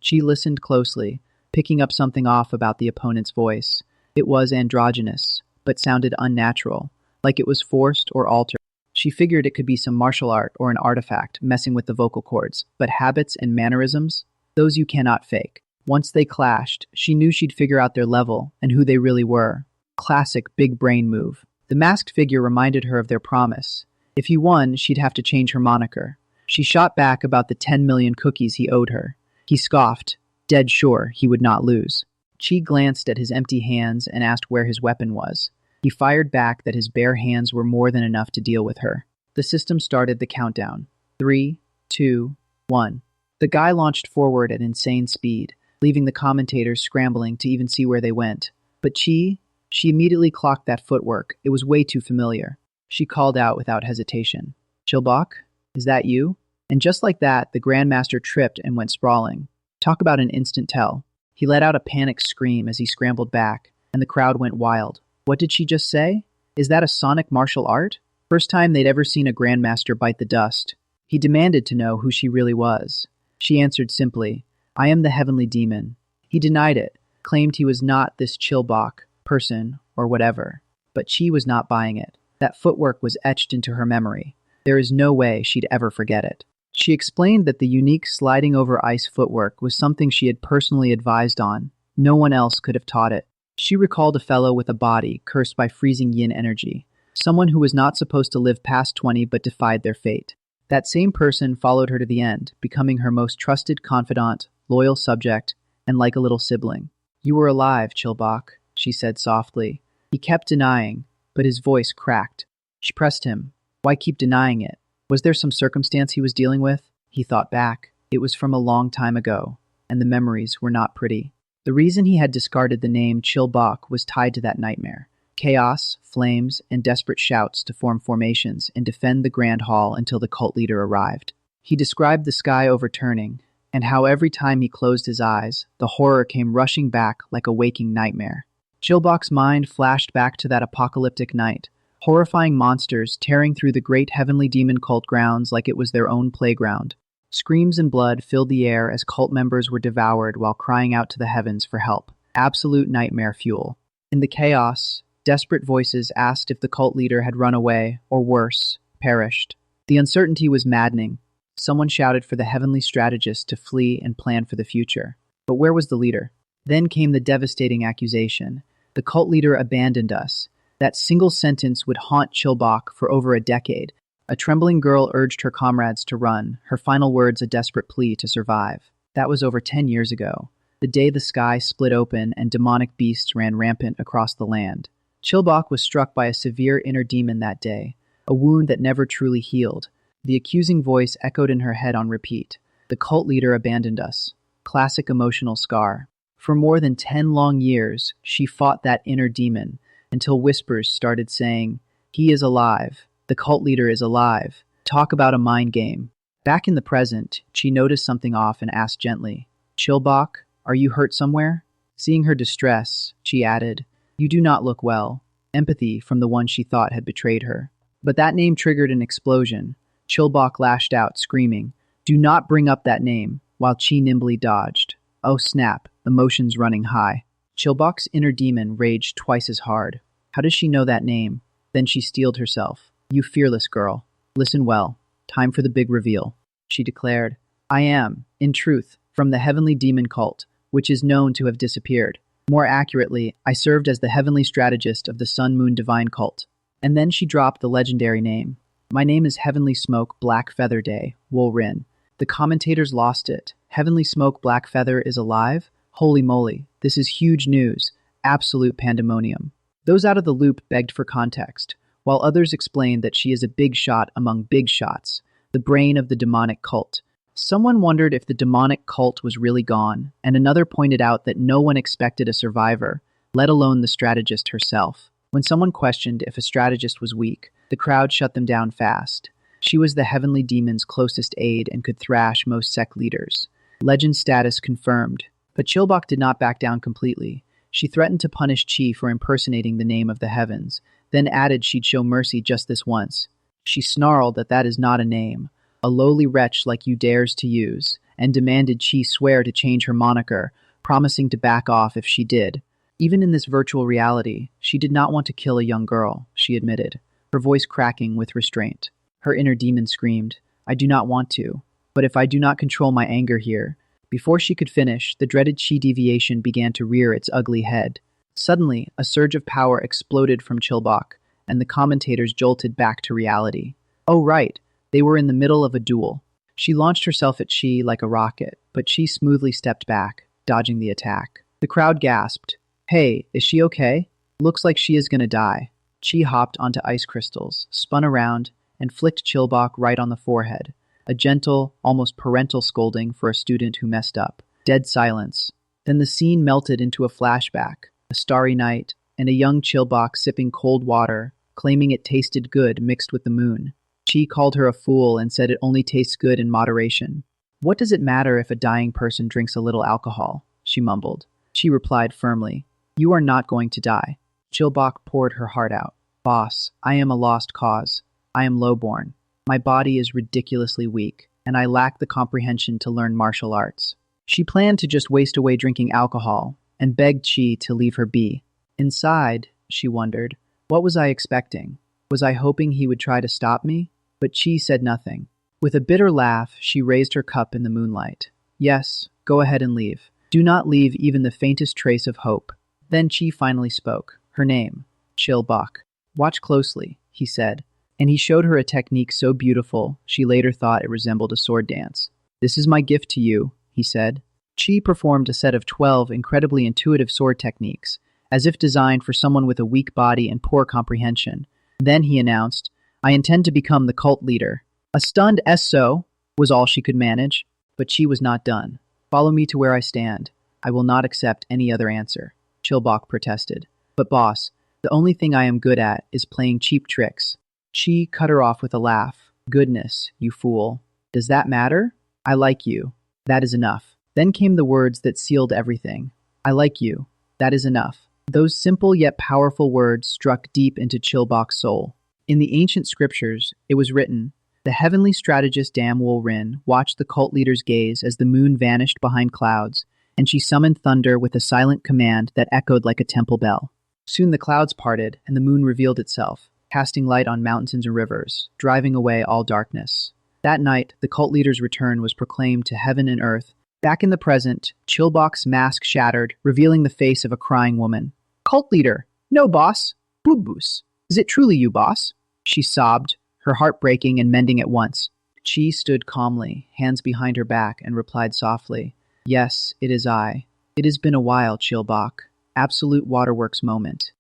She listened closely, picking up something off about the opponent's voice. It was androgynous, but sounded unnatural, like it was forced or altered. She figured it could be some martial art or an artifact messing with the vocal cords, but habits and mannerisms? Those you cannot fake. Once they clashed, she knew she'd figure out their level and who they really were. Classic big brain move. The masked figure reminded her of their promise. If he won, she'd have to change her moniker. She shot back about the 10 million cookies he owed her. He scoffed, dead sure he would not lose. Chi glanced at his empty hands and asked where his weapon was. He fired back that his bare hands were more than enough to deal with her. The system started the countdown. 3, 2, 1. The guy launched forward at insane speed, leaving the commentators scrambling to even see where they went. But she immediately clocked that footwork. It was way too familiar. She called out without hesitation. Chilbok, is that you? And just like that, the Grandmaster tripped and went sprawling. Talk about an instant tell. He let out a panicked scream as he scrambled back, and the crowd went wild. What did she just say? Is that a sonic martial art? First time they'd ever seen a Grandmaster bite the dust. He demanded to know who she really was. She answered simply, I am the Heavenly Demon. He denied it, claimed he was not this Chilbok person or whatever. But Chi was not buying it. That footwork was etched into her memory. There is no way she'd ever forget it. She explained that the unique sliding over ice footwork was something she had personally advised on. No one else could have taught it. She recalled a fellow with a body cursed by freezing yin energy, someone who was not supposed to live past 20 but defied their fate. That same person followed her to the end, becoming her most trusted confidant, loyal subject, and like a little sibling. You were alive, Chilbok, she said softly. He kept denying, but his voice cracked. She pressed him. Why keep denying it? Was there some circumstance he was dealing with? He thought back. It was from a long time ago, and the memories were not pretty. The reason he had discarded the name Chilbok was tied to that nightmare. Chaos, flames, and desperate shouts to form formations and defend the Grand Hall until the cult leader arrived. He described the sky overturning, and how every time he closed his eyes, the horror came rushing back like a waking nightmare. Chilbok's mind flashed back to that apocalyptic night, horrifying monsters tearing through the great heavenly demon cult grounds like it was their own playground. Screams and blood filled the air as cult members were devoured while crying out to the heavens for help. Absolute nightmare fuel. In the chaos, desperate voices asked if the cult leader had run away, or worse, perished. The uncertainty was maddening. Someone shouted for the heavenly strategist to flee and plan for the future. But where was the leader? Then came the devastating accusation. The cult leader abandoned us. That single sentence would haunt Chilbok for over a decade. A trembling girl urged her comrades to run, her final words a desperate plea to survive. That was over 10 years ago, the day the sky split open and demonic beasts ran rampant across the land. Chilbok was struck by a severe inner demon that day, a wound that never truly healed. The accusing voice echoed in her head on repeat. The cult leader abandoned us. Classic emotional scar. For more than 10 long years, she fought that inner demon, until whispers started saying, he is alive. The cult leader is alive. Talk about a mind game. Back in the present, she noticed something off and asked gently, Chilbok, are you hurt somewhere? Seeing her distress, she added, you do not look well. Empathy from the one she thought had betrayed her. But that name triggered an explosion. Chilbok lashed out, screaming, do not bring up that name, while Chi nimbly dodged. Oh snap, emotions running high. Chilbok's inner demon raged twice as hard. How does she know that name? Then she steeled herself. You fearless girl. Listen well. Time for the big reveal. She declared, I am, in truth, from the heavenly demon cult, which is known to have disappeared. More accurately, I served as the heavenly strategist of the Sun Moon Divine cult. And then she dropped the legendary name. My name is Heavenly Smoke Black Feather Day, Wool Rin. The commentators lost it. Heavenly Smoke Black Feather is alive? Holy moly, this is huge news. Absolute pandemonium. Those out of the loop begged for context, while others explained that she is a big shot among big shots, the brain of the demonic cult. Someone wondered if the demonic cult was really gone, and another pointed out that no one expected a survivor, let alone the strategist herself. When someone questioned if a strategist was weak, the crowd shut them down fast. She was the heavenly demon's closest aide and could thrash most sect leaders. Legend status confirmed. But Chilbok did not back down completely. She threatened to punish Chi for impersonating the name of the heavens, then added she'd show mercy just this once. She snarled that is not a name. A lowly wretch like you dares to use, and demanded Chi swear to change her moniker, promising to back off if she did. Even in this virtual reality, she did not want to kill a young girl, she admitted, her voice cracking with restraint. Her inner demon screamed, "I do not want to, but if I do not control my anger here." Before she could finish, the dreaded Chi deviation began to rear its ugly head. Suddenly, a surge of power exploded from Chilbok, and the commentators jolted back to reality. Oh right, they were in the middle of a duel. She launched herself at Chi like a rocket, but Chi smoothly stepped back, dodging the attack. The crowd gasped. "Hey, is she okay? Looks like she is gonna die." Chi hopped onto ice crystals, spun around, and flicked Chilbok right on the forehead. A gentle, almost parental scolding for a student who messed up. Dead silence. Then the scene melted into a flashback. A starry night, and a young Chilbok sipping cold water, claiming it tasted good mixed with the moon. Chi called her a fool and said it only tastes good in moderation. "What does it matter if a dying person drinks a little alcohol?" she mumbled. Chi replied firmly, "You are not going to die." Chilbok poured her heart out. "Boss, I am a lost cause. I am lowborn. My body is ridiculously weak, and I lack the comprehension to learn martial arts." She planned to just waste away drinking alcohol, and begged Chi to leave her be. Inside, she wondered, what was I expecting? Was I hoping he would try to stop me? But Chi said nothing. With a bitter laugh, she raised her cup in the moonlight. "Yes, go ahead and leave. Do not leave even the faintest trace of hope." Then Chi finally spoke. Her name, Chilbok. "Watch closely," he said, and he showed her a technique so beautiful she later thought it resembled a sword dance. "This is my gift to you," he said. Chi performed a set of 12 incredibly intuitive sword techniques, as if designed for someone with a weak body and poor comprehension. Then he announced, "I intend to become the cult leader." A stunned "so" was all she could manage, but Chi was not done. "Follow me to where I stand. I will not accept any other answer," Chilbok protested. "But boss, the only thing I am good at is playing cheap tricks." Chi cut her off with a laugh. "Goodness, you fool. Does that matter? I like you. That is enough." Then came the words that sealed everything. "I like you. That is enough." Those simple yet powerful words struck deep into Chilbok's soul. In the ancient scriptures, it was written, "The heavenly strategist Damwol Rin watched the cult leader's gaze as the moon vanished behind clouds, and she summoned thunder with a silent command that echoed like a temple bell." Soon the clouds parted, and the moon revealed itself, casting light on mountains and rivers, driving away all darkness. That night, the cult leader's return was proclaimed to heaven and earth. Back in the present, Chilbok's mask shattered, revealing the face of a crying woman. "Cult leader! No, boss! Boobboos! Is it truly you, boss?" She sobbed, her heart breaking and mending at once. Chi stood calmly, hands behind her back, and replied softly, "Yes, it is I. It has been a while, Chilbok. Absolute waterworks moment.